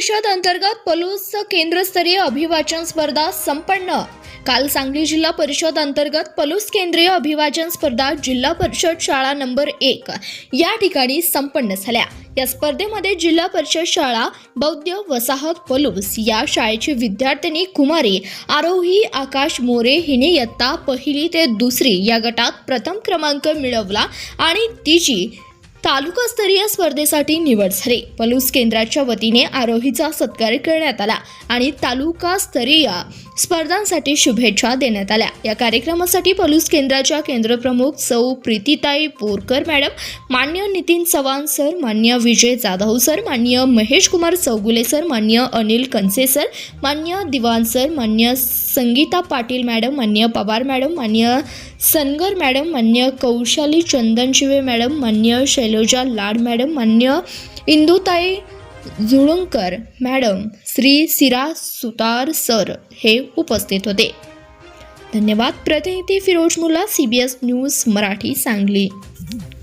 परिषद अंतर्गत पलूस केंद्रस्तरीय अभिवाचन स्पर्धा संपन्न। काल सांगली जिल्हा परिषद अंतर्गत पलूस केंद्रीय अभिवाचन स्पर्धा जिल्हा परिषद शाळा नंबर 1 या ठिकाणी संपन्न झाल्या। या स्पर्धेमध्ये जिल्हा परिषद शाळा बौद्ध वसाहत पलूस या शाळेची विद्यार्थिनी कुमारी आरोही आकाश मोरे हिने इयत्ता पहिली ते दुसरी या गटात प्रथम क्रमांक मिळवला आणि तिची तालुकास्तरीय स्पर्धेसाठी निवड झाली। पलूस केंद्राच्या वतीने आरोहीचा सत्कार करण्यात आला आणि तालुकास्तरीय स्पर्धांसाठी शुभेच्छा देण्यात आल्या। या कार्यक्रमासाठी पलूस केंद्राच्या केंद्रप्रमुख सौ प्रीतीताई बोरकर मॅडम, मान्य नितीन चव्हाण सर, मान्य विजय जाधव सर, मान्य महेश कुमार चौगुले सर, मान्य अनिल कनसे सर, मान्य दिवान सर, मान्य संगीता पाटील मॅडम, मान्य पवार मॅडम, मान्य सनगर मॅडम, मान्य कौशाली चंदनशिवे मॅडम, मान्य शैलजा लाड मॅडम, मान्य इंदुताई जुळुंकर मॅडम, श्री सिरा सुतार सर हे उपस्थित होते। धन्यवाद। प्रतिनिधी फिरोज मुल्ला, CBS न्यूज मराठी, सांगली।